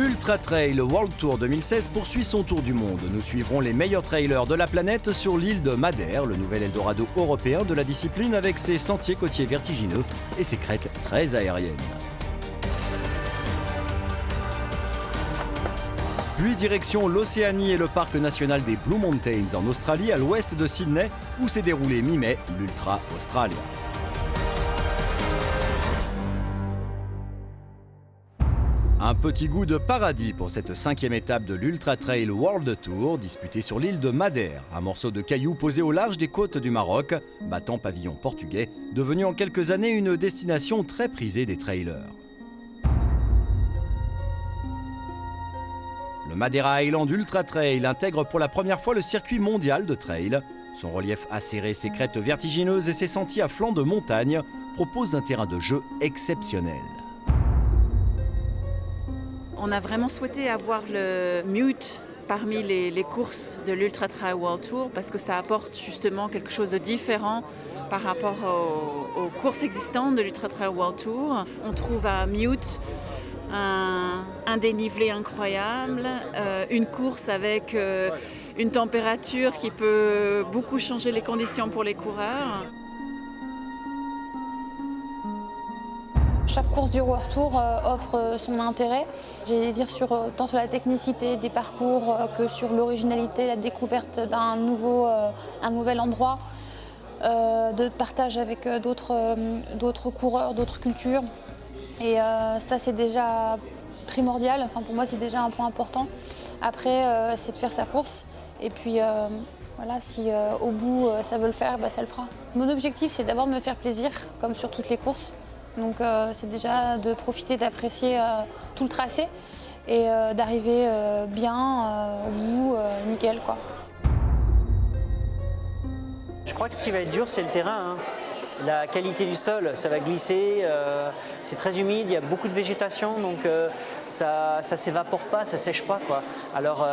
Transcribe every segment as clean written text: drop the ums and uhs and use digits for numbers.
L'Ultra Trail World Tour 2016 poursuit son tour du monde. Nous suivrons les meilleurs trailers de la planète sur l'île de Madère, le nouvel Eldorado européen de la discipline avec ses sentiers côtiers vertigineux et ses crêtes très aériennes. Puis direction l'Océanie et le parc national des Blue Mountains en Australie, à l'ouest de Sydney, où s'est déroulé mi-mai l'Ultra Australia. Un petit goût de paradis pour cette 5e étape de l'Ultra Trail World Tour, disputée sur l'île de Madère, un morceau de cailloux posé au large des côtes du Maroc, battant pavillon portugais, devenu en quelques années une destination très prisée des trailers. Le Madeira Island Ultra Trail intègre pour la première fois le circuit mondial de trail. Son relief acéré, ses crêtes vertigineuses et ses sentiers à flanc de montagne proposent un terrain de jeu exceptionnel. On a vraiment souhaité avoir le Mute parmi les courses de l'Ultra Trail World Tour parce que ça apporte justement quelque chose de différent par rapport aux courses existantes de l'Ultra Trail World Tour. On trouve à Mute un dénivelé incroyable, une course avec une température qui peut beaucoup changer les conditions pour les coureurs. Chaque course du World Tour offre son intérêt, dire tant sur la technicité des parcours que sur l'originalité, la découverte d'un nouvel endroit, de partage avec d'autres coureurs, d'autres cultures. Et ça c'est déjà primordial, enfin, pour moi c'est déjà un point important. Après c'est de faire sa course et puis voilà, si au bout ça veut le faire, ça le fera. Mon objectif c'est d'abord de me faire plaisir comme sur toutes les courses. Donc c'est déjà de profiter, d'apprécier tout le tracé et d'arriver bien au bout, nickel quoi. Je crois que ce qui va être dur, c'est le terrain. La qualité du sol, ça va glisser, c'est très humide, il y a beaucoup de végétation, donc ça ne s'évapore pas, ça ne sèche pas, quoi. Alors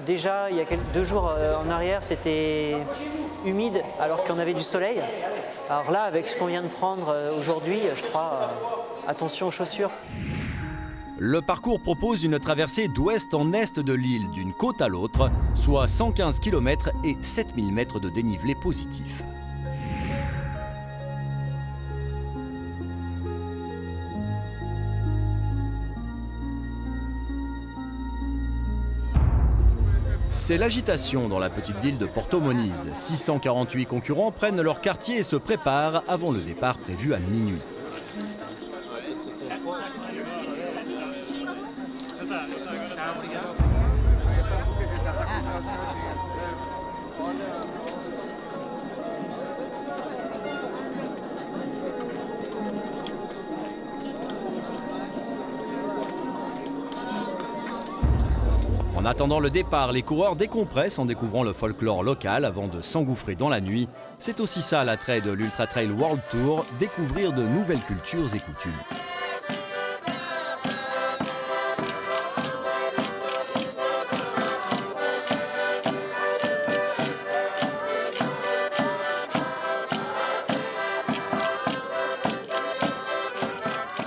déjà, il y a 2 jours en arrière, c'était humide alors qu'on avait du soleil. Alors là, avec ce qu'on vient de prendre aujourd'hui, je crois, attention aux chaussures. Le parcours propose une traversée d'ouest en est de l'île, d'une côte à l'autre, soit 115 km et 7000 mètres de dénivelé positif. C'est l'agitation dans la petite ville de Porto Moniz. 648 concurrents prennent leur quartier et se préparent avant le départ prévu à minuit. En attendant le départ, les coureurs décompressent en découvrant le folklore local avant de s'engouffrer dans la nuit. C'est aussi ça l'attrait de l'Ultra Trail World Tour, découvrir de nouvelles cultures et coutumes.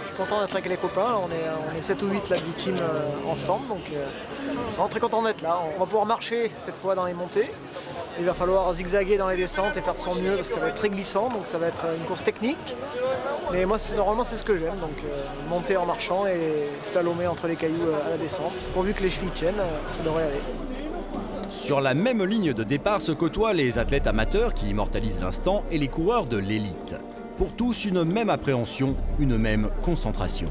Je suis content d'être avec les copains, on est 7 ou 8 là, du team ensemble, donc vraiment très content d'être là. On va pouvoir marcher cette fois dans les montées. Il va falloir zigzaguer dans les descentes et faire de son mieux parce que ça va être très glissant, donc ça va être une course technique. Mais moi, normalement, c'est ce que j'aime, donc monter en marchant et slalomer entre les cailloux à la descente. Pourvu que les chevilles tiennent, ça devrait aller. Sur la même ligne de départ se côtoient les athlètes amateurs qui immortalisent l'instant et les coureurs de l'élite. Pour tous, une même appréhension, une même concentration.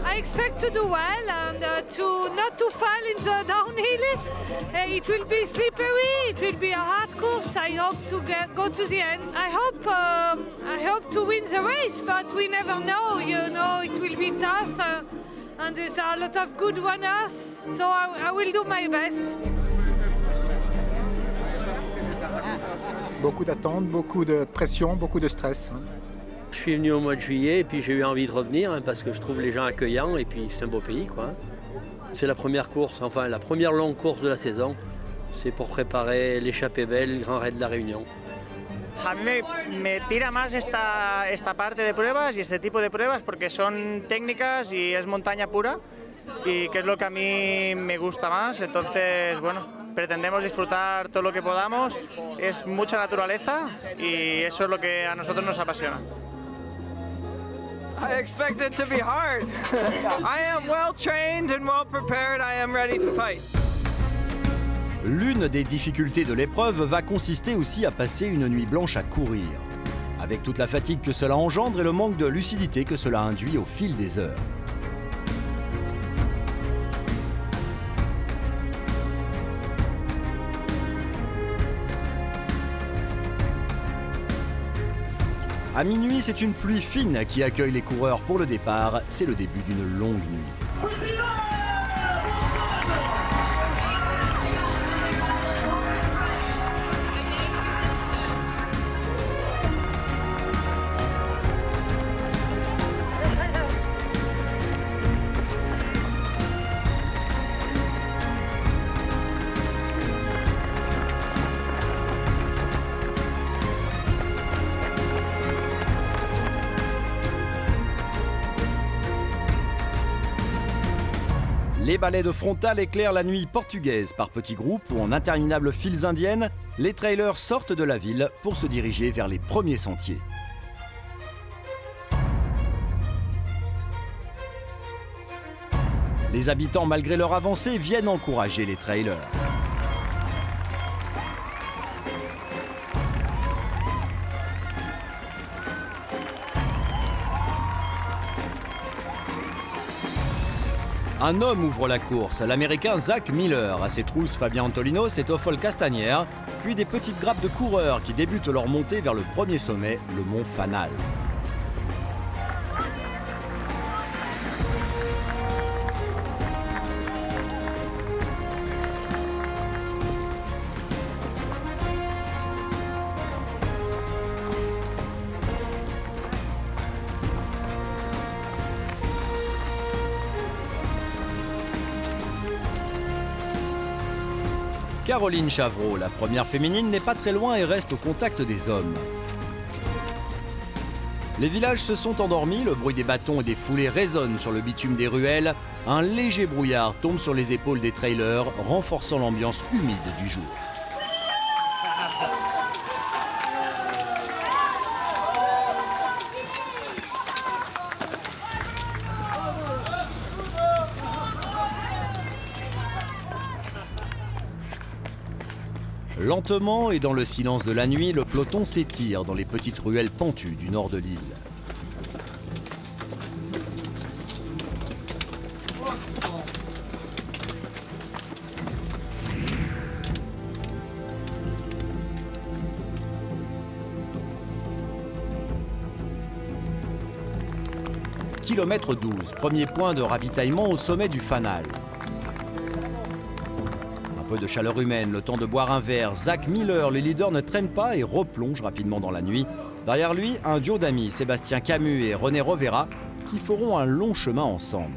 I expect to do well and not to fall in the downhill. It will be slippery. It will be a hard course. I hope to go to the end. I hope to win the race, but we never know. You know, it will be tough, and there's a lot of good runners. So I will do my best. Beaucoup d'attentes, beaucoup de pression, beaucoup de stress. Je suis venu au mois de juillet et puis j'ai eu envie de revenir parce que je trouve les gens accueillants et puis c'est un beau pays, quoi. C'est la première course, enfin la première longue course de la saison. C'est pour préparer l'échappée belle, le Grand Raid de la Réunion. A mí me tira más esta parte de pruebas y este tipo de pruebas porque son técnicas y es montaña pura y que es lo que a mí me gusta más. Entonces, bueno, pretendemos disfrutar todo lo que podamos. Es mucha naturaleza y eso es lo que a nosotros nos apasiona. I expect it to be hard. I am well trained and well prepared. I am ready to fight. L'une des difficultés de l'épreuve va consister aussi à passer une nuit blanche à courir, avec toute la fatigue que cela engendre et le manque de lucidité que cela induit au fil des heures. À minuit, c'est une pluie fine qui accueille les coureurs pour le départ. C'est le début d'une longue nuit. Les balais de frontal éclairent la nuit portugaise par petits groupes ou en interminables files indiennes. Les trailers sortent de la ville pour se diriger vers les premiers sentiers. Les habitants, malgré leur avancée, viennent encourager les trailers. Un homme ouvre la course, l'Américain Zach Miller. À ses trousses, Fabien Antolinos et Toffol Castagnère, puis des petites grappes de coureurs qui débutent leur montée vers le premier sommet, le mont Fanal. Caroline Chavreau, la première féminine, n'est pas très loin et reste au contact des hommes. Les villages se sont endormis, le bruit des bâtons et des foulées résonne sur le bitume des ruelles. Un léger brouillard tombe sur les épaules des trailers, renforçant l'ambiance humide du jour. Lentement et dans le silence de la nuit, le peloton s'étire dans les petites ruelles pentues du nord de l'île. Kilomètre 12, premier point de ravitaillement au sommet du Fanal. Un peu de chaleur humaine, le temps de boire un verre. Zach Miller, le leader, ne traîne pas et replonge rapidement dans la nuit. Derrière lui, un duo d'amis, Sébastien Camus et René Rovera, qui feront un long chemin ensemble.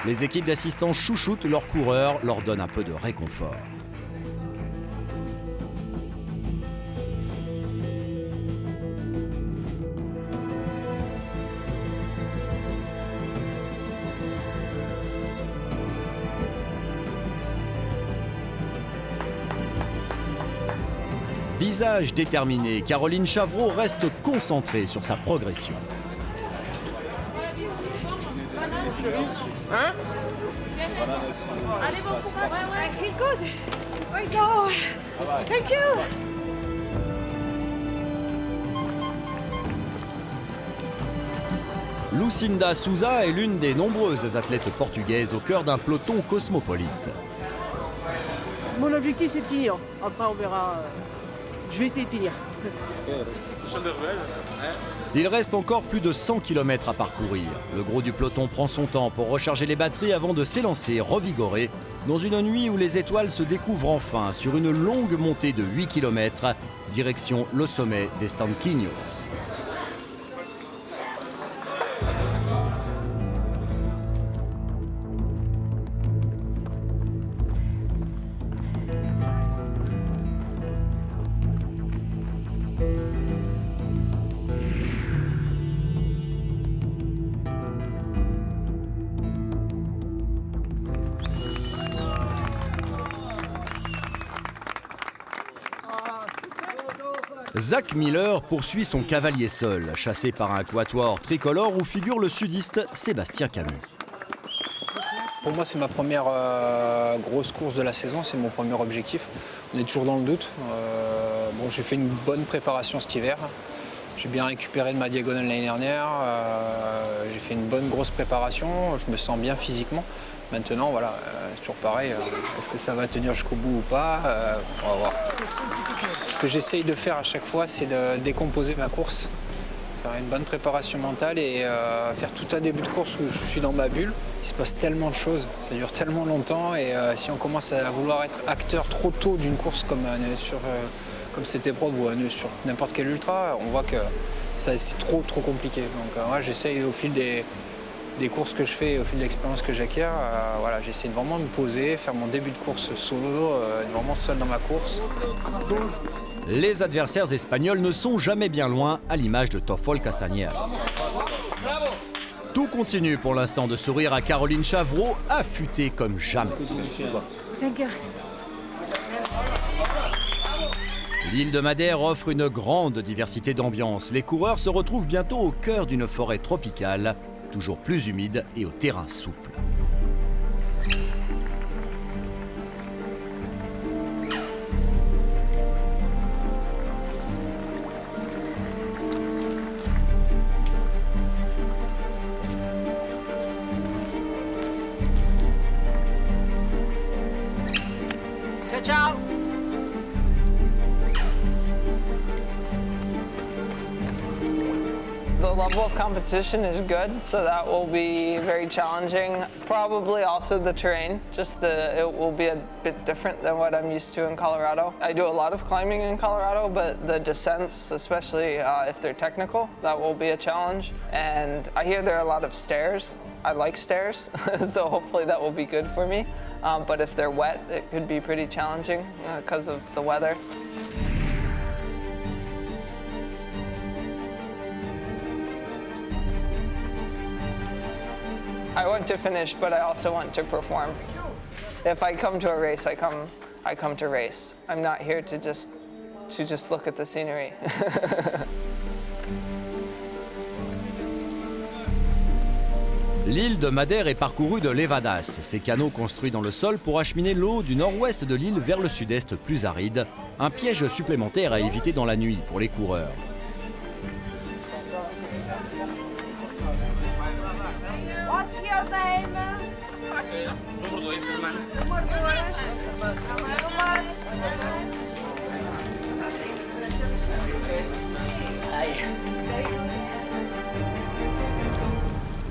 Les équipes d'assistance chouchoutent leurs coureurs, leur donnent un peu de réconfort. Visage déterminé, Caroline Chavreau reste concentrée sur sa progression. Hein? Allez, bon courage. I feel good. I go. Thank you. Lucinda Souza est l'une des nombreuses athlètes portugaises au cœur d'un peloton cosmopolite. Mon objectif, c'est de finir. Après, on verra. Je vais essayer de finir. Il reste encore plus de 100 km à parcourir. Le gros du peloton prend son temps pour recharger les batteries avant de s'élancer, revigoré, dans une nuit où les étoiles se découvrent enfin sur une longue montée de 8 km, direction le sommet des Stanquinhos. Zach Miller poursuit son cavalier seul, chassé par un quatuor tricolore où figure le sudiste Sébastien Camus. Pour moi, c'est ma première grosse course de la saison, c'est mon premier objectif. On est toujours dans le doute. J'ai fait une bonne préparation cet hiver. J'ai bien récupéré de ma diagonale l'année dernière. J'ai fait une bonne grosse préparation. Je me sens bien physiquement. Maintenant, voilà, c'est toujours pareil. Est-ce que ça va tenir jusqu'au bout ou pas on va voir. Ce que j'essaye de faire à chaque fois, c'est de décomposer ma course. Faire une bonne préparation mentale et faire tout un début de course où je suis dans ma bulle. Il se passe tellement de choses, ça dure tellement longtemps et si on commence à vouloir être acteur trop tôt d'une course comme cette épreuve ou sur n'importe quel ultra, on voit que c'est trop compliqué. Donc moi j'essaye au fil des courses que je fais, au fil de l'expérience que j'acquiers, j'essaie de vraiment me poser, faire mon début de course solo, être vraiment seul dans ma course. Les adversaires espagnols ne sont jamais bien loin, à l'image de Toffol Castañer. Tout continue pour l'instant de sourire à Caroline Chavreau, affûtée comme jamais. L'île de Madère offre une grande diversité d'ambiance. Les coureurs se retrouvent bientôt au cœur d'une forêt tropicale, toujours plus humide et au terrain souple. Ciao. The level of competition is good, so that will be very challenging. Probably also the terrain, it will be a bit different than what I'm used to in Colorado. I do a lot of climbing in Colorado, but the descents, especially if they're technical, that will be a challenge. And I hear there are a lot of stairs. I like stairs, so hopefully that will be good for me. But if they're wet, it could be pretty challenging because of the weather. I want to finish, but I also want to perform. If I come to a race, I come to race. I'm not here to just look at the scenery. L'île de Madère est parcourue de levadas, ces canaux construits dans le sol pour acheminer l'eau du nord-ouest de l'île vers le sud-est plus aride, un piège supplémentaire à éviter dans la nuit pour les coureurs. What's your name?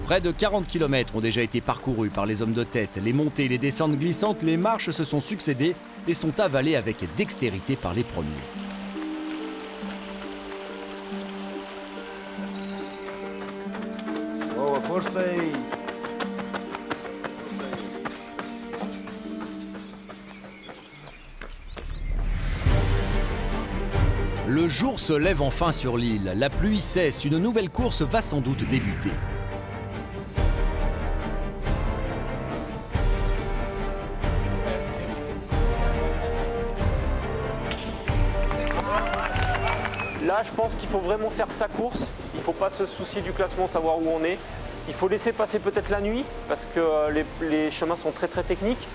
Près de 40 km ont déjà été parcourus par les hommes de tête. Les montées, les descentes glissantes, les marches se sont succédées et sont avalées avec dextérité par les premiers. Le jour se lève enfin sur l'île. La pluie cesse. Une nouvelle course va sans doute débuter. Là, je pense qu'il faut vraiment faire sa course. Il ne faut pas se soucier du classement, savoir où on est. Il faut laisser passer peut-être la nuit, parce que les chemins sont très techniques.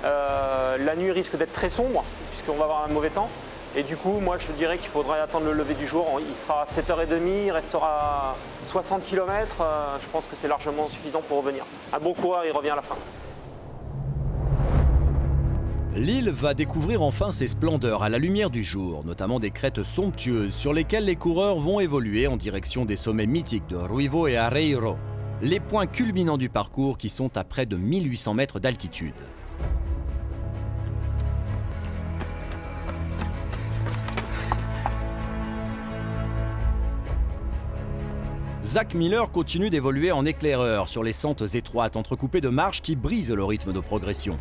La nuit risque d'être très sombre, puisqu'on va avoir un mauvais temps. Et du coup, moi, je dirais qu'il faudrait attendre le lever du jour. Il sera à 7h30, il restera 60 km. Je pense que c'est largement suffisant pour revenir. Un bon coureur, il revient à la fin. L'île va découvrir enfin ses splendeurs à la lumière du jour, notamment des crêtes somptueuses sur lesquelles les coureurs vont évoluer en direction des sommets mythiques de Ruivo et Areiro, les points culminants du parcours qui sont à près de 1800 mètres d'altitude. Zach Miller continue d'évoluer en éclaireur sur les sentes étroites entrecoupées de marches qui brisent le rythme de progression.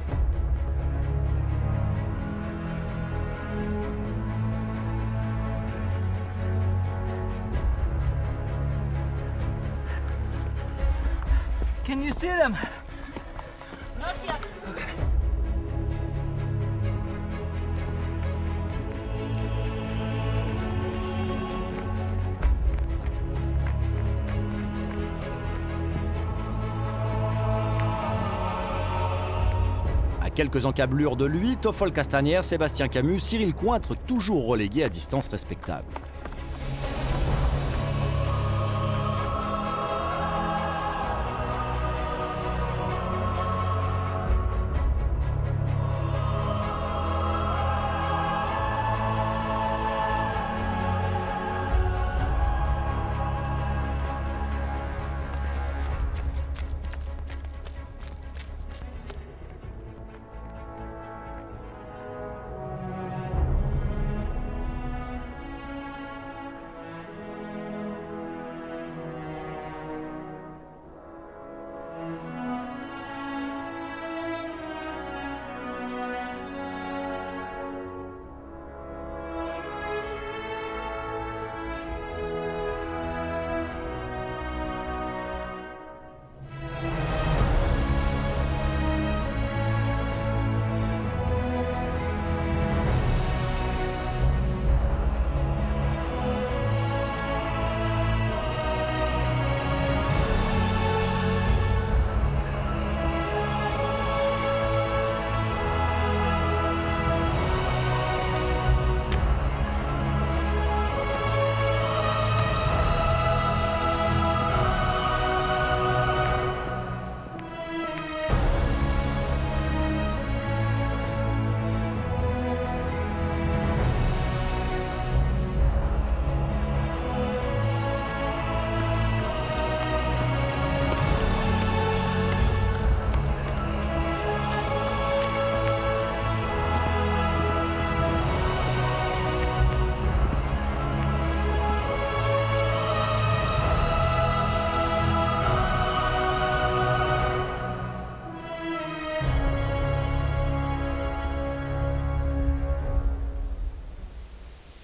Can you see them? Not yet. quelques encablures de lui, Toffol Castañer, Sébastien Camus, Cyril Cointre, toujours relégués à distance respectable.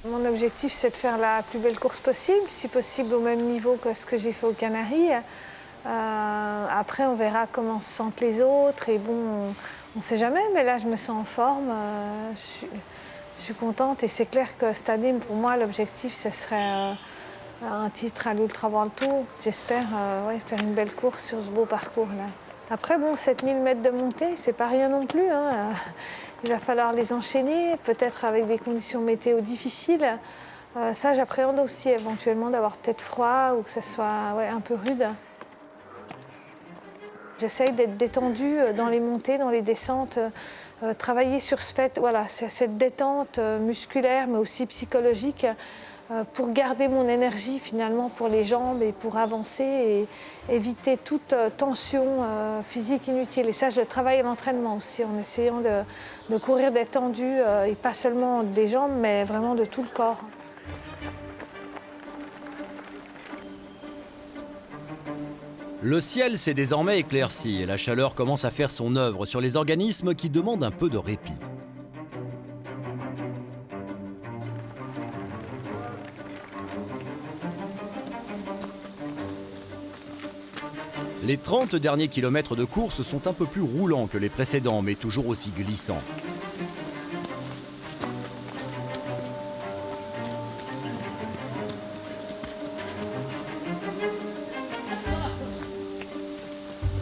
Mon objectif, c'est de faire la plus belle course possible, si possible au même niveau que ce que j'ai fait aux Canaries. Après, on verra comment se sentent les autres. Et bon, on ne sait jamais, mais là, je me sens en forme. Je suis contente et c'est clair que cette année, pour moi, l'objectif, ce serait un titre à l'Ultra World Tour. J'espère faire une belle course sur ce beau parcours-là. Après, bon, 7000 mètres de montée, c'est pas rien non plus, hein. Il va falloir les enchaîner, peut-être avec des conditions météo difficiles. Ça, j'appréhende aussi éventuellement d'avoir peut-être froid ou que ça soit un peu rude. J'essaye d'être détendue dans les montées, dans les descentes, travailler sur ce fait, cette détente musculaire mais aussi psychologique pour garder mon énergie finalement pour les jambes et pour avancer et éviter toute tension physique inutile. Et ça, je travaille à l'entraînement aussi en essayant de courir détendu et pas seulement des jambes mais vraiment de tout le corps. Le ciel s'est désormais éclairci et la chaleur commence à faire son œuvre sur les organismes qui demandent un peu de répit. Les 30 derniers kilomètres de course sont un peu plus roulants que les précédents, mais toujours aussi glissants.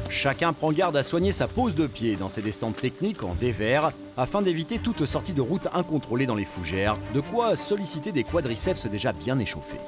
Chacun prend garde à soigner sa pose de pied dans ces descentes techniques en dévers afin d'éviter toute sortie de route incontrôlée dans les fougères, de quoi solliciter des quadriceps déjà bien échauffés.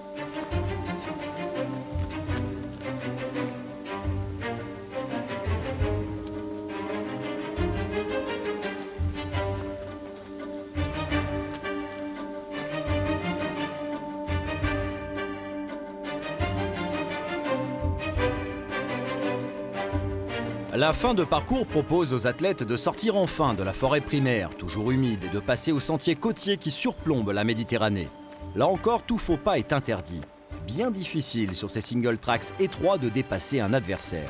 La fin de parcours propose aux athlètes de sortir enfin de la forêt primaire, toujours humide, et de passer aux sentiers côtiers qui surplombent la Méditerranée. Là encore, tout faux pas est interdit. Bien difficile sur ces single tracks étroits de dépasser un adversaire.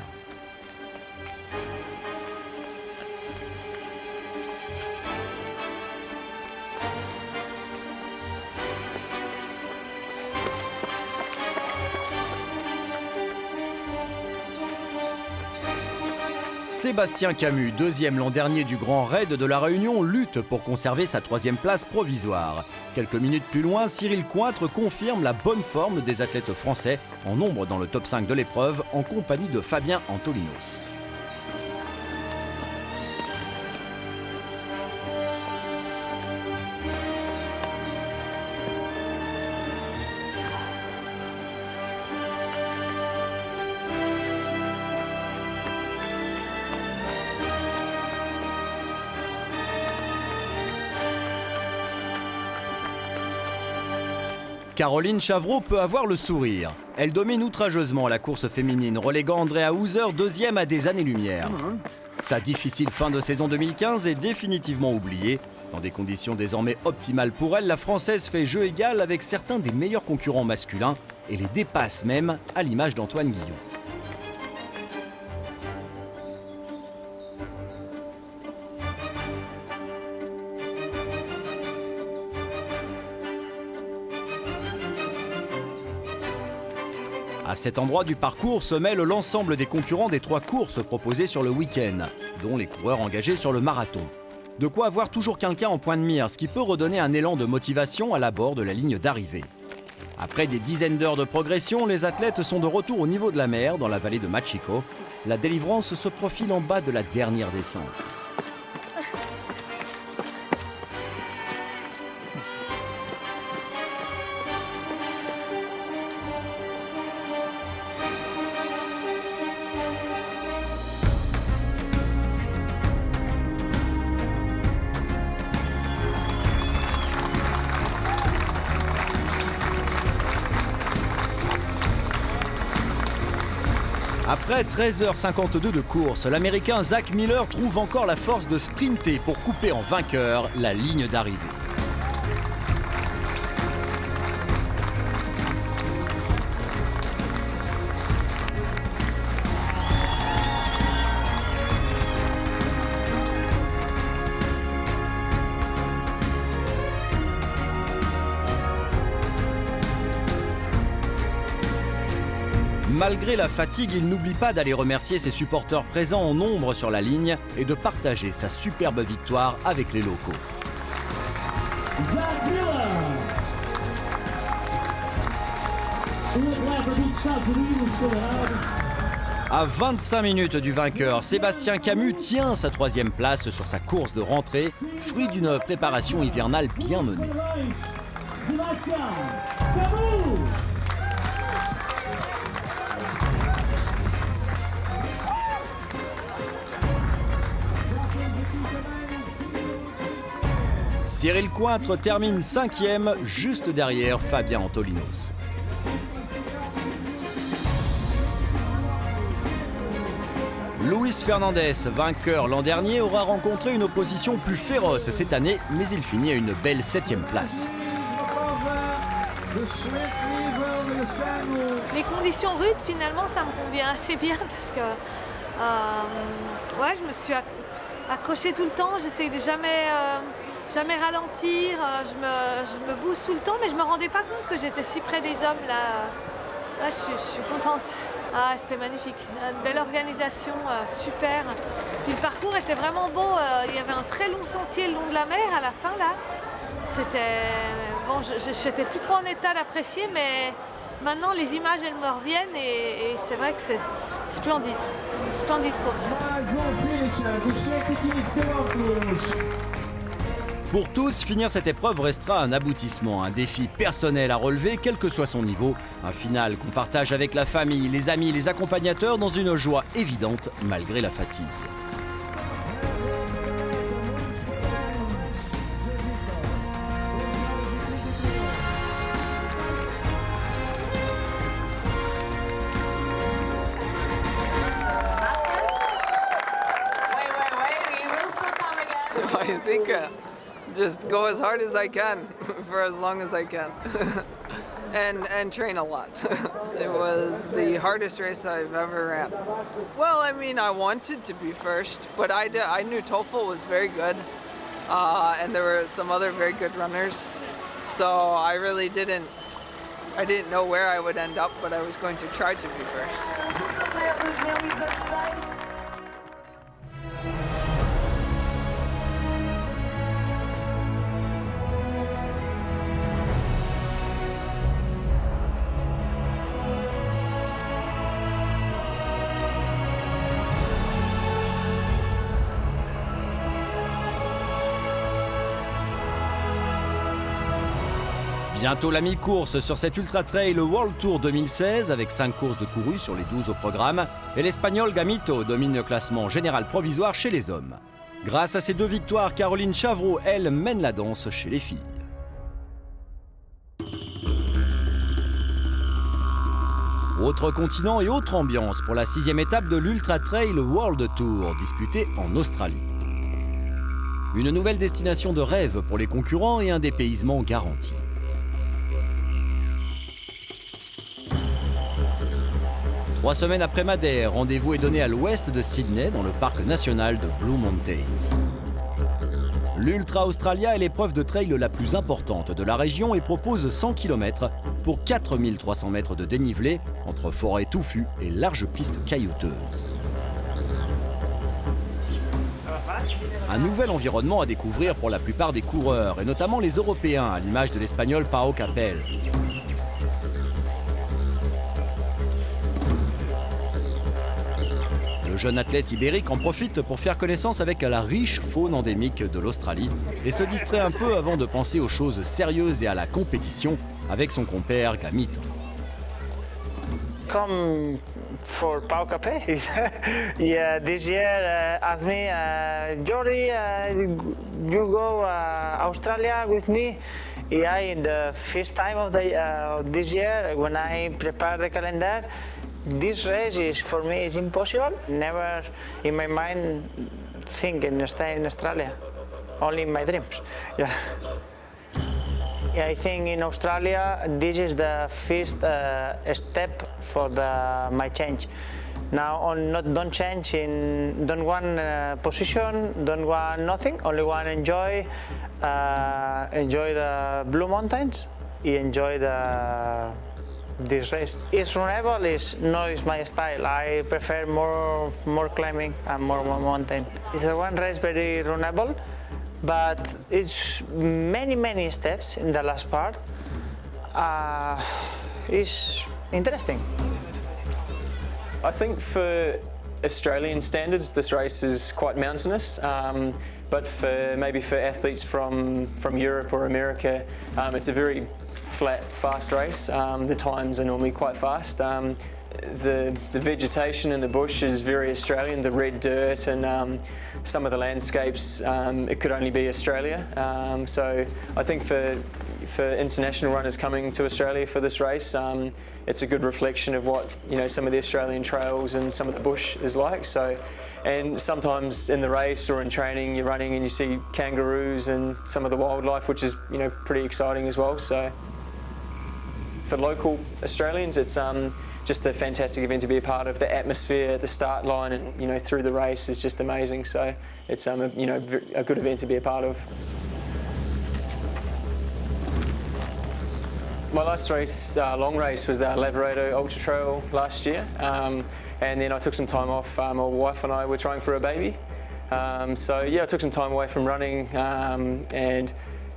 Sébastien Camus, deuxième l'an dernier du Grand Raid de la Réunion, lutte pour conserver sa troisième place provisoire. Quelques minutes plus loin, Cyril Cointre confirme la bonne forme des athlètes français, en nombre dans le top 5 de l'épreuve, en compagnie de Fabien Antolinos. Caroline Chavreau peut avoir le sourire. Elle domine outrageusement la course féminine, reléguant Andrea Hauser deuxième à des années-lumière. Sa difficile fin de saison 2015 est définitivement oubliée. Dans des conditions désormais optimales pour elle, la Française fait jeu égal avec certains des meilleurs concurrents masculins et les dépasse même, à l'image d'Antoine Guillon. À cet endroit du parcours se mêle l'ensemble des concurrents des 3 courses proposées sur le week-end, dont les coureurs engagés sur le marathon. De quoi avoir toujours quelqu'un en point de mire, ce qui peut redonner un élan de motivation à l'abord de la ligne d'arrivée. Après des dizaines d'heures de progression, les athlètes sont de retour au niveau de la mer, dans la vallée de Machico. La délivrance se profile en bas de la dernière descente. Après 13h52 de course, l'Américain Zach Miller trouve encore la force de sprinter pour couper en vainqueur la ligne d'arrivée. Malgré la fatigue, il n'oublie pas d'aller remercier ses supporters présents en nombre sur la ligne et de partager sa superbe victoire avec les locaux. À 25 minutes du vainqueur, Sébastien Camus tient sa 3e place sur sa course de rentrée, fruit d'une préparation hivernale bien menée. Cyril Cointre termine 5e, juste derrière Fabien Antolinos. Luis Fernandez, vainqueur l'an dernier, aura rencontré une opposition plus féroce cette année, mais il finit à une belle 7e place. Les conditions rudes, finalement, ça me convient assez bien parce que ouais, je me suis accrochée tout le temps, j'essaye de jamais ralentir, je me booste tout le temps, mais je me rendais pas compte que j'étais si près des hommes là. Là, je suis contente. Ah, c'était magnifique. Une belle organisation, super. Puis le parcours était vraiment beau. Il y avait un très long sentier le long de la mer à la fin là. C'était bon, j'étais plus trop en état d'apprécier, mais maintenant les images elles me reviennent et c'est vrai que c'est splendide. Une splendide course. Pour tous, finir cette épreuve restera un aboutissement, un défi personnel à relever, quel que soit son niveau. Un final qu'on partage avec la famille, les amis, les accompagnateurs dans une joie évidente malgré la fatigue. My secret. Just go as hard as I can for as long as I can and train a lot. It was the hardest race I've ever ran. Well, I mean, I wanted to be first, but I knew TOEFL was very good and there were some other very good runners. So I didn't know where I would end up, but I was going to try to be first. Bientôt la mi-course sur cet Ultra Trail World Tour 2016 avec 5 courses de courues sur les 12 au programme et l'Espagnol Gamito domine le classement général provisoire chez les hommes. Grâce à ces 2 victoires, Caroline Chavreau, elle, mène la danse chez les filles. Autre continent et autre ambiance pour la 6e étape de l'Ultra Trail World Tour, disputée en Australie. Une nouvelle destination de rêve pour les concurrents et un dépaysement garanti. Trois semaines après Madère, rendez-vous est donné à l'ouest de Sydney, dans le parc national de Blue Mountains. L'Ultra Australia est l'épreuve de trail la plus importante de la région et propose 100 km pour 4300 mètres de dénivelé entre forêts touffues et larges pistes caillouteuses. Un nouvel environnement à découvrir pour la plupart des coureurs, et notamment les Européens, à l'image de l'Espagnol Pau Capel. Le jeune athlète ibérique en profite pour faire connaissance avec la riche faune endémique de l'Australie et se distrait un peu avant de penser aux choses sérieuses et à la compétition avec son compère Gamito. Come for Pau Capel. Yeah, this year asked me, Jordi, you go Australia with me. Yeah, in the first time of this year, when I prepare the calendar, this race is for me is impossible. Never in my mind think in stay in Australia. Only in my dreams. Yeah. I think in Australia this is the first step for my change. Now don't change in don't want position, don't want nothing, only want enjoy the Blue Mountains, enjoy this race. It's runnable, is my style. I prefer more climbing and more mountain. It's a one race very runnable. But it's many steps in the last part. It's interesting. I think for Australian standards, this race is quite mountainous. But maybe for athletes from Europe or America, it's a very flat, fast race. The times are normally quite fast. The vegetation in the bush is very Australian, the red dirt and some of the landscapes, it could only be Australia. So I think for international runners coming to Australia for this race, it's a good reflection of what some of the Australian trails and some of the bush is like. So, and sometimes in the race or in training you're running and you see kangaroos and some of the wildlife, which is pretty exciting as well. So for local Australians, it's just a fantastic event to be a part of. The atmosphere at the start line and through the race is just amazing. So it's a good event to be a part of. My last race, long race, was Lavaredo Ultra Trail last year, and then I took some time off. My wife and I were trying for a baby, so yeah, I took some time away from running, and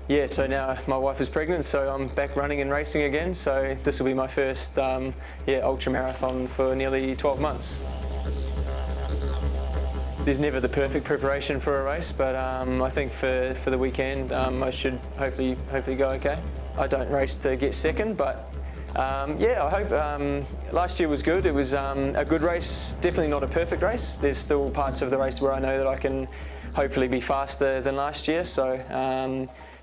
yeah, so now my wife is pregnant, so I'm back running and racing again. So this will be my first ultra marathon for nearly 12 months. There's never the perfect preparation for a race, but I think for the weekend I should hopefully go okay. I don't race to get second, but I hope last year was good. It was a good race, definitely not a perfect race. There's still parts of the race where I know that I can hopefully be faster than last year. So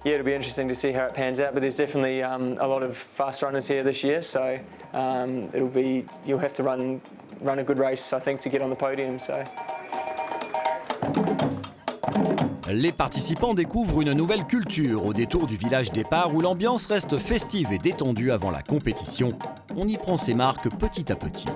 yeah, it'll be interesting to see how it pans out, but there's definitely a lot of fast runners here this year, so you'll have to run a good race, I think, to get on the podium. So. Les participants découvrent une nouvelle culture au détour du village départ où l'ambiance reste festive et détendue avant la compétition. On y prend ses marques petit à petit.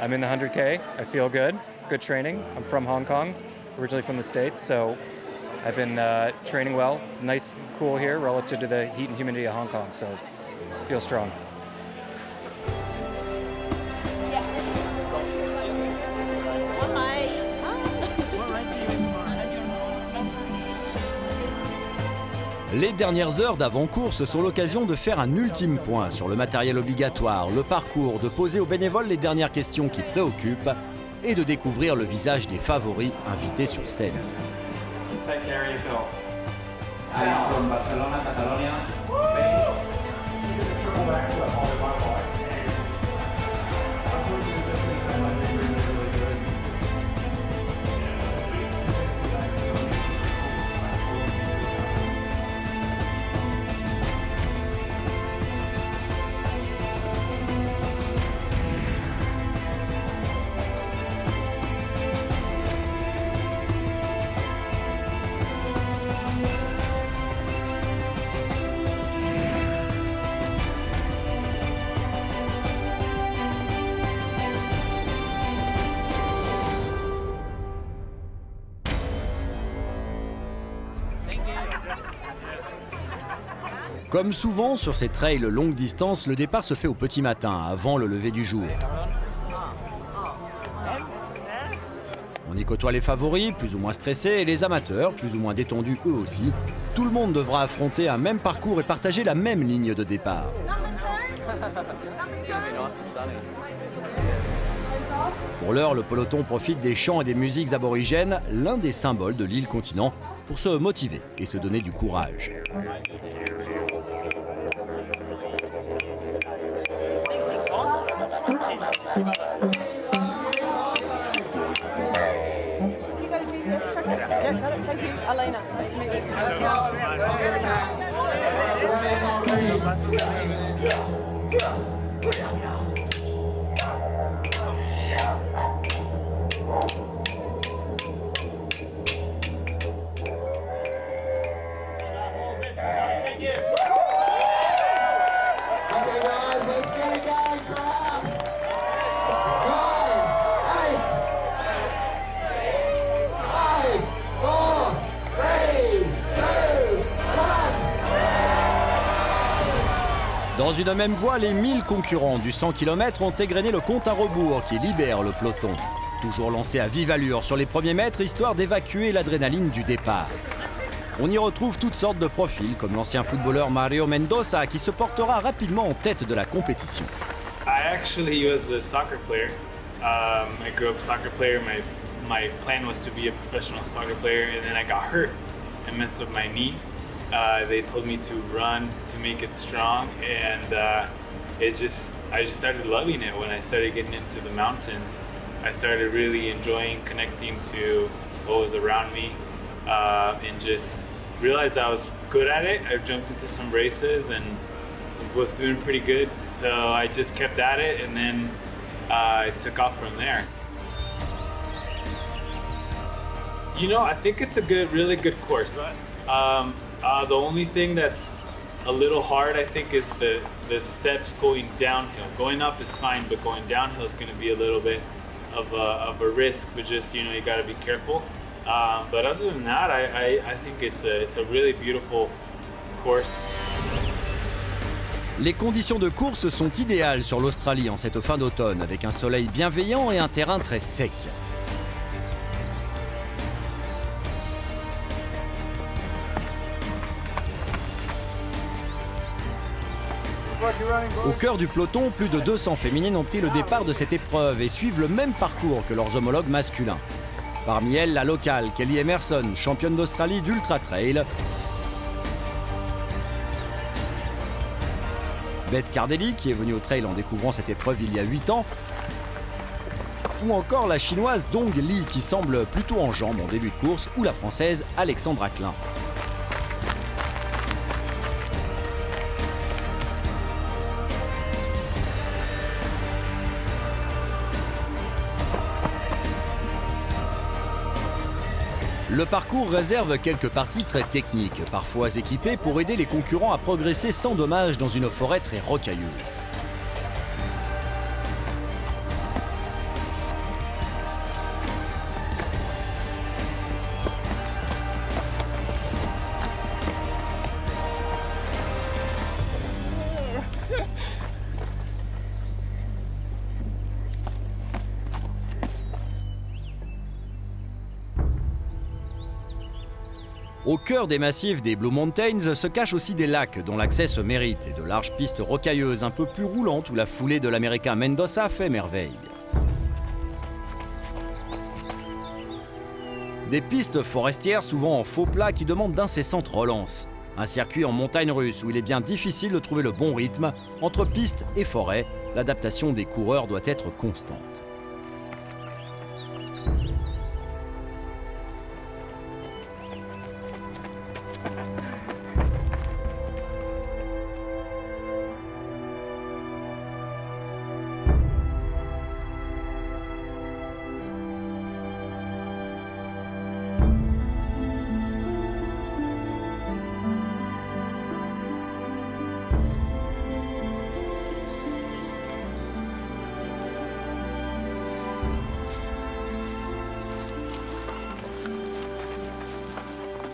I'm in the 100K. I feel good. Good training. I'm from Hong Kong, originally from the States, so I've been training well. Nice, cool here relative to the heat and humidity of Hong Kong, so I feel strong. Les dernières heures d'avant-course sont l'occasion de faire un ultime point sur le matériel obligatoire, le parcours, de poser aux bénévoles les dernières questions qui préoccupent et de découvrir le visage des favoris invités sur scène. Take care of yourself. I'm from Barcelona, Catalonia, Spain. pull back to a polygon bar. And unfortunately, this is someone that really, really good. Comme souvent sur ces trails longue distance, le départ se fait au petit matin, avant le lever du jour. On y côtoie les favoris, plus ou moins stressés, et les amateurs, plus ou moins détendus eux aussi. Tout le monde devra affronter un même parcours et partager la même ligne de départ. Pour l'heure, le peloton profite des chants et des musiques aborigènes, l'un des symboles de l'île continent, pour se motiver et se donner du courage. Dans une même voie, les 1000 concurrents du 100 km ont égrené le compte à rebours qui libère le peloton. Toujours lancé à vive allure sur les premiers mètres, histoire d'évacuer l'adrénaline du départ. On y retrouve toutes sortes de profils, comme l'ancien footballeur Mario Mendoza, qui se portera rapidement en tête de la compétition. I actually was a soccer player. I grew up a soccer player. My plan was to be a professional soccer player, and then I got hurt and messed up my knee. They told me to run to make it strong, and I just started loving it when I started getting into the mountains. I started really enjoying connecting to what was around me, and just realized I was good at it. I jumped into some races and was doing pretty good, so I just kept at it, and then I took off from there. You know, I think it's a really good course. The only thing that's a little hard, I think, is the steps going downhill. Going up is fine, but going downhill is going to be a little bit of a risk. But just, you know, you got to be careful. But other than that, I think it's a really beautiful course. Les conditions de course sont idéales sur l'Australie en cette fin d'automne, avec un soleil bienveillant et un terrain très sec. Au cœur du peloton, plus de 200 féminines ont pris le départ de cette épreuve et suivent le même parcours que leurs homologues masculins. Parmi elles, la locale Kelly Emerson, championne d'Australie d'Ultra Trail. Beth Cardelli, qui est venue au trail en découvrant cette épreuve il y a 8 ans. Ou encore la chinoise Dong Li, qui semble plutôt en jambes en début de course, ou la française Alexandra Klein. Le parcours réserve quelques parties très techniques, parfois équipées pour aider les concurrents à progresser sans dommage dans une forêt très rocailleuse. Au cœur des massifs des Blue Mountains se cachent aussi des lacs dont l'accès se mérite et de larges pistes rocailleuses un peu plus roulantes où la foulée de l'américain Mendoza fait merveille. Des pistes forestières souvent en faux plat qui demandent d'incessantes relances. Un circuit en montagne russe où il est bien difficile de trouver le bon rythme. Entre piste et forêt, l'adaptation des coureurs doit être constante.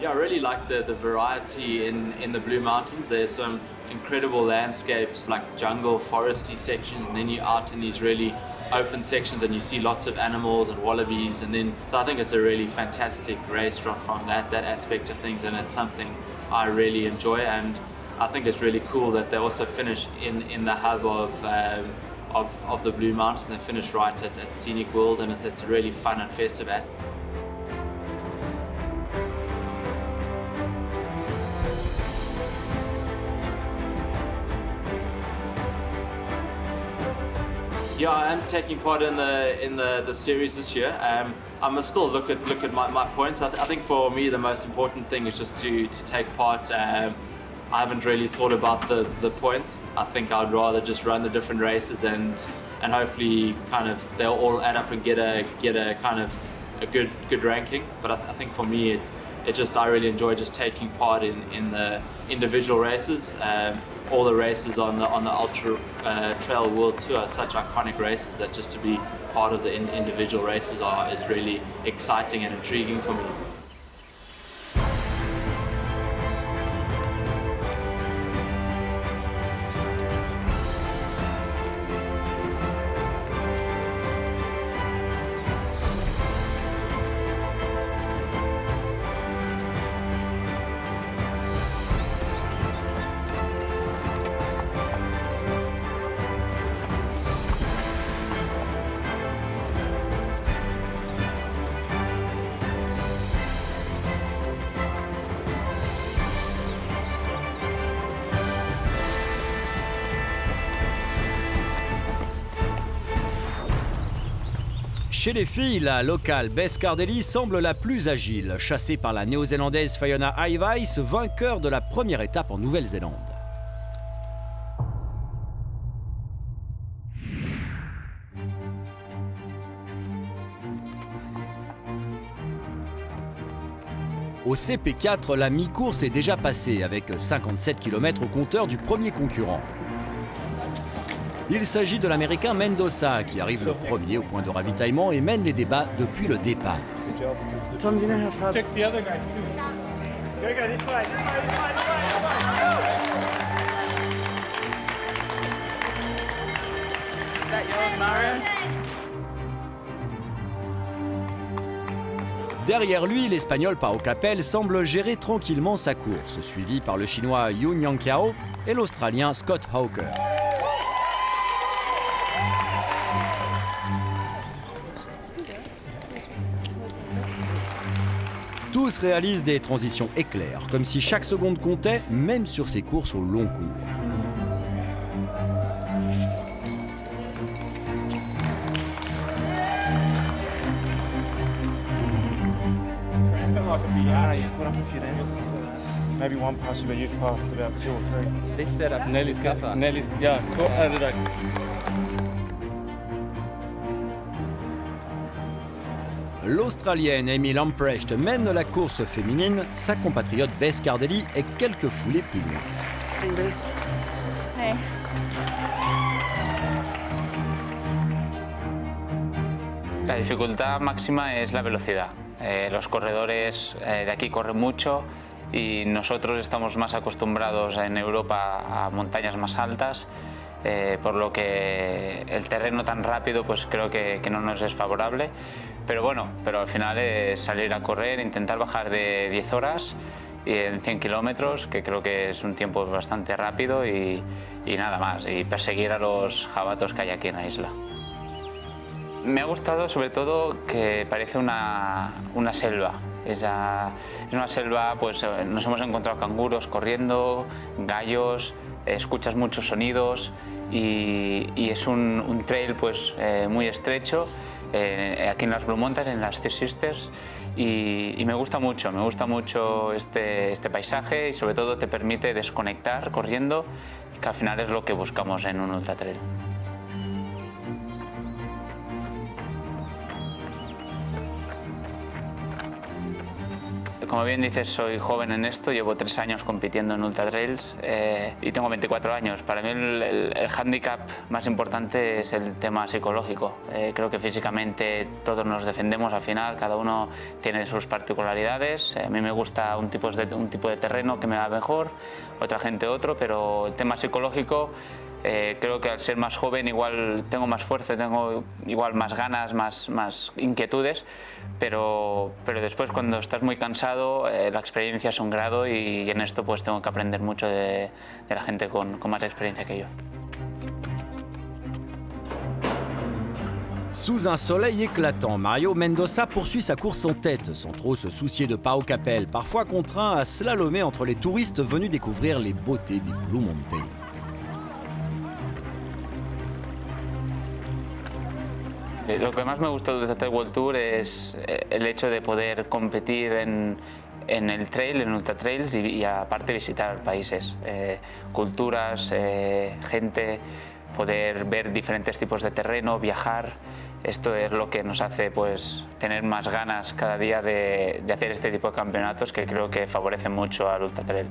Yeah, I really like the variety in the Blue Mountains. There's some incredible landscapes like jungle, foresty sections, and then you're out in these really open sections and you see lots of animals and wallabies, and then so I think it's a really fantastic race from that aspect of things, and it's something I really enjoy, and I think it's really cool that they also finish in the hub of the Blue Mountains. They finish right at Scenic World, and it's a really fun and festive at. Yeah, I am taking part in the series this year. I must still look at my points. I think for me the most important thing is just to take part. I haven't really thought about the points. I think I'd rather just run the different races and hopefully kind of they'll all add up and get a kind of a good ranking. But I think for me it just I really enjoy just taking part in the individual races. All the races on the Ultra Trail World Tour are such iconic races that just to be part of the individual races is really exciting and intriguing for me. Chez les filles, la locale Bess Cardelli semble la plus agile, chassée par la néo-zélandaise Fiona Highvice, vainqueur de la première étape en Nouvelle-Zélande. Au CP4, la mi-course est déjà passée avec 57 km au compteur du premier concurrent. Il s'agit de l'Américain Mendoza qui arrive le premier au point de ravitaillement et mène les débats depuis le départ. Derrière lui, l'Espagnol Pau Capel semble gérer tranquillement sa course, suivi par le Chinois Yoon Yang-Kiao et l'Australien Scott Hawker. Tous réalisent des transitions éclairs, comme si chaque seconde comptait, même sur ces courses au long cours. Maybe one pass, but you've passed about 2 or 3. This setup, Nelly's yeah, cool. L'Australienne Amy Lamprecht mène la course féminine, sa compatriote Bess Cardelli est quelques foulées plus loin. Hey. La dificultad máxima es la velocidad. Los corredores de aquí corren mucho y nosotros estamos más acostumbrados en Europa a montañas más altas, por lo que el terreno tan rápido pues creo que no nos es favorable. Pero bueno, al final es salir a correr, intentar bajar de 10 horas y en 100 kilómetros, que creo que es un tiempo bastante rápido y nada más, y perseguir a los jabatos que hay aquí en la isla. Me ha gustado sobre todo que parece una selva. Es una selva, pues nos hemos encontrado canguros corriendo, gallos, escuchas muchos sonidos y es un trail pues muy estrecho aquí en las Blue Mountains, en las Three Sisters, y me gusta mucho este paisaje y sobre todo te permite desconectar corriendo, que al final es lo que buscamos en un ultra trail. Como bien dices, soy joven en esto, llevo 3 años compitiendo en ultra trails y tengo 24 años. Para mí el hándicap más importante es el tema psicológico. Creo que físicamente todos nos defendemos al final, cada uno tiene sus particularidades. A mí me gusta un tipo de terreno que me va mejor, otra gente otro, pero el tema psicológico creo que al ser más joven igual tengo más fuerza, tengo igual más ganas, más inquietudes, pero después cuando estás muy cansado la experiencia es un grado y en esto pues tengo que aprender mucho de la gente con más experiencia que yo. Sous un soleil éclatant, Mario Mendoza poursuit sa course en tête, sans trop se soucier de Pau Capell, parfois contraint à slalomer entre les touristes venus découvrir les beautés des Blue Mountains. Lo que más me gusta de este World Tour es el hecho de poder competir en el trail, en ultra trails y aparte visitar países, culturas, gente, poder ver diferentes tipos de terreno, viajar. Esto es lo que nos hace pues, tener más ganas cada día de hacer este tipo de campeonatos que creo que favorecen mucho al ultra trail.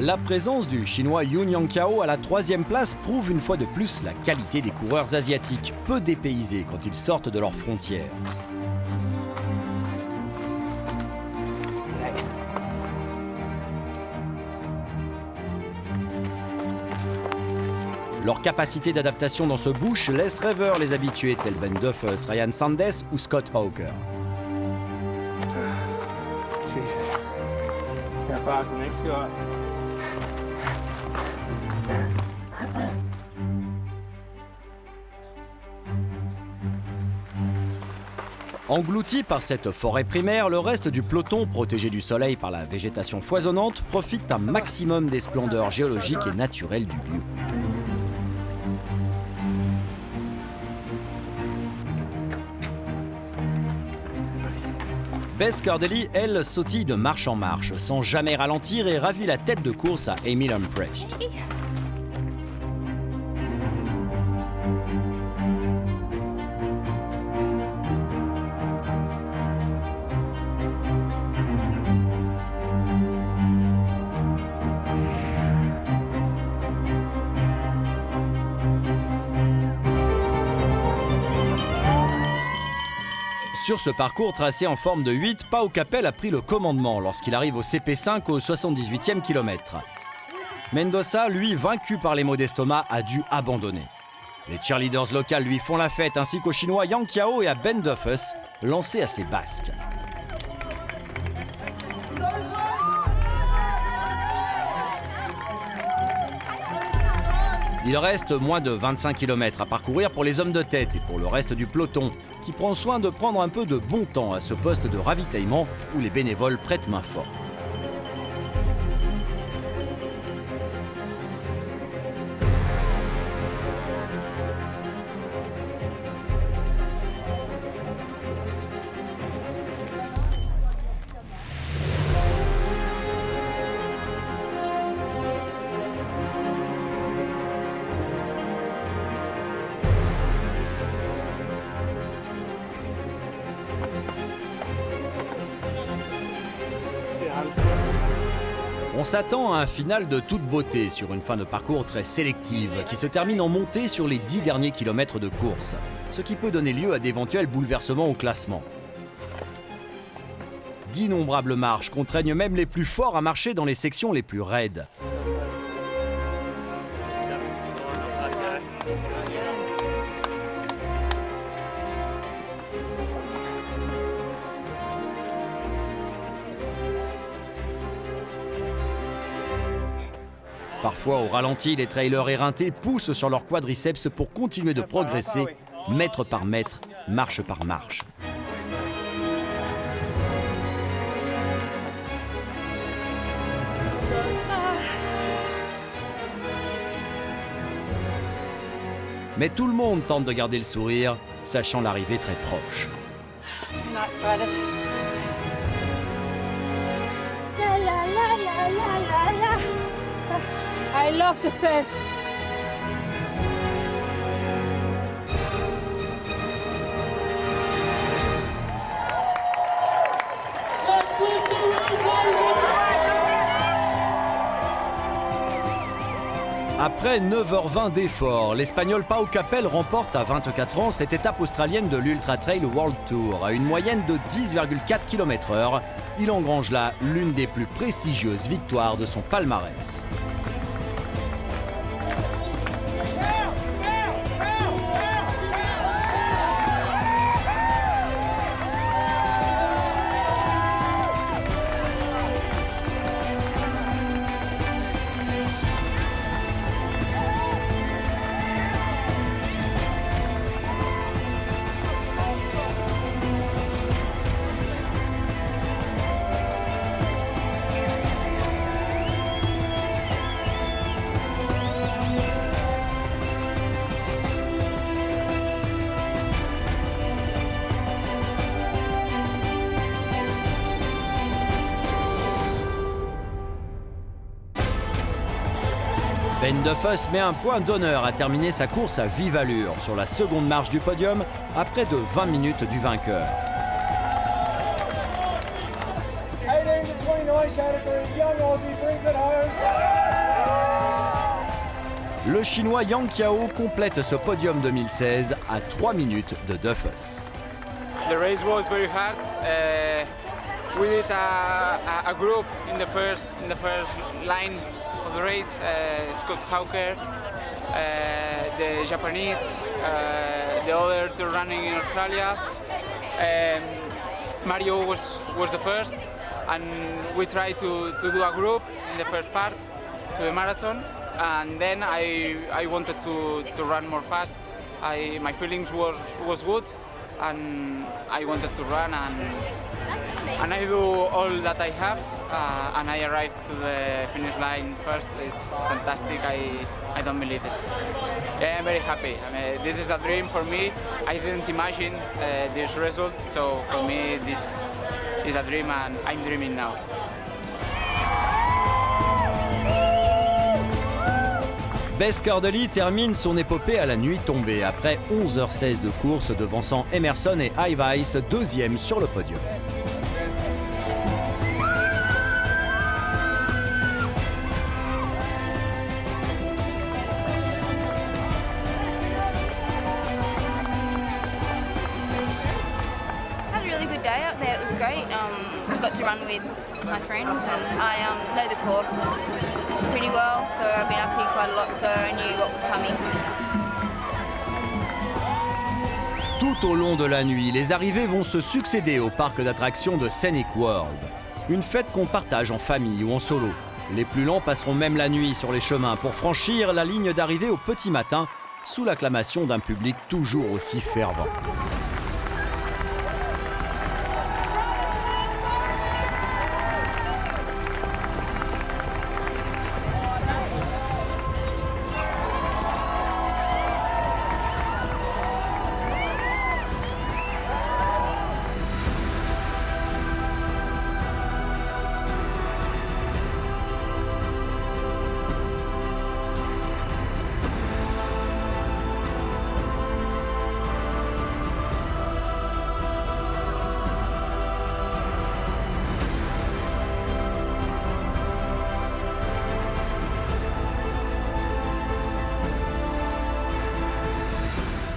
La présence du Chinois Yoon Yang-Kao à la 3e place prouve une fois de plus la qualité des coureurs asiatiques, peu dépaysés quand ils sortent de leurs frontières. Leur capacité d'adaptation dans ce bush laisse rêveurs les habitués tels Ben Duffus, Ryan Sanders ou Scott Hawker. Jesus. How far is the next guy? Englouti par cette forêt primaire, le reste du peloton, protégé du soleil par la végétation foisonnante, profite un maximum des splendeurs géologiques et naturelles du lieu. Bess Cordelli, elle, sautille de marche en marche, sans jamais ralentir et ravit la tête de course à Emil Humprecht. Sur ce parcours tracé en forme de 8, Pau Capell a pris le commandement lorsqu'il arrive au CP5 au 78e kilomètre. Mendoza, lui, vaincu par les maux d'estomac, a dû abandonner. Les cheerleaders locales lui font la fête, ainsi qu'au Chinois Yang Kao et à Ben Duffus, lancés à ses basques. Il reste moins de 25 km à parcourir pour les hommes de tête et pour le reste du peloton, qui prend soin de prendre un peu de bon temps à ce poste de ravitaillement où les bénévoles prêtent main forte. On s'attend à un final de toute beauté sur une fin de parcours très sélective qui se termine en montée sur les 10 derniers kilomètres de course, ce qui peut donner lieu à d'éventuels bouleversements au classement. D'innombrables marches contraignent même les plus forts à marcher dans les sections les plus raides. Parfois, au ralenti, les trailers éreintés poussent sur leurs quadriceps pour continuer de progresser, mètre par mètre, marche par marche. Mais tout le monde tente de garder le sourire, sachant l'arrivée très proche. I love the step. Après 9h20 d'efforts, l'Espagnol Pau Capel remporte à 24 ans cette étape australienne de l'Ultra Trail World Tour. À une moyenne de 10,4 km/h, il engrange là l'une des plus prestigieuses victoires de son palmarès. Ben Duffus met un point d'honneur à terminer sa course à vive allure sur la seconde marche du podium à près de 20 minutes du vainqueur. 18 to 29 category, young Aussie brings it home. Le Chinois Yang Qiao complète ce podium 2016 à 3 minutes de Duffus. The race was very hard. We did a group in the first line of the race. Scott Hawker, the Japanese, the other two running in Australia. Mario was the first, and we tried to do a group in the first part to the marathon. And then I wanted to run more fast. My feelings was good, and I wanted to run, and I do all that I have, and I arrived to the finish line first. It's fantastic. I don't believe it. Yeah, I'm very happy. I mean, this is a dream for me. I didn't imagine this result, so for me this is a dream, and I'm dreaming now. Bess Cordely termine son épopée à la nuit tombée après 11h16 de course, devançant Emerson et Iwais, deuxième sur le podium. Had a really good day out there. It was great. I got to run with my friends, and I know the course pretty well, so I've been up here quite a lot, so I knew what was coming. Tout au long de la nuit, les arrivées vont se succéder au parc d'attractions de Scenic World. Une fête qu'on partage en famille ou en solo. Les plus lents passeront même la nuit sur les chemins pour franchir la ligne d'arrivée au petit matin, sous l'acclamation d'un public toujours aussi fervent.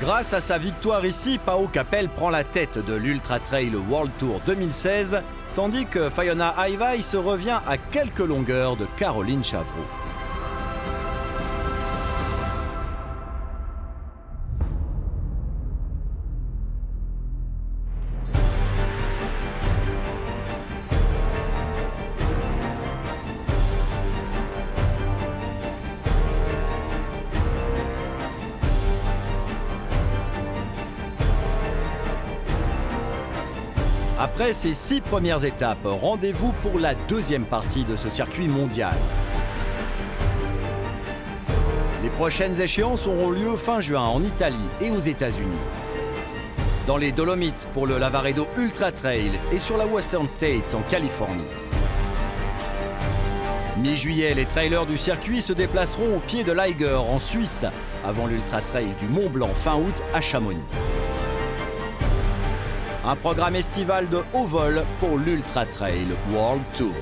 Grâce à sa victoire ici, Pau Capel prend la tête de l'Ultra Trail World Tour 2016, tandis que Fiona Iwais revient à quelques longueurs de Caroline Chavreau. Après ces 6 premières étapes, rendez-vous pour la deuxième partie de ce circuit mondial. Les prochaines échéances auront lieu fin juin en Italie et aux États-Unis. Dans les Dolomites pour le Lavaredo Ultra Trail et sur la Western States en Californie. Mi-juillet, les trailers du circuit se déplaceront au pied de l'Eiger en Suisse, avant l'Ultra Trail du Mont Blanc fin août à Chamonix. Un programme estival de haut vol pour l'Ultra Trail World Tour.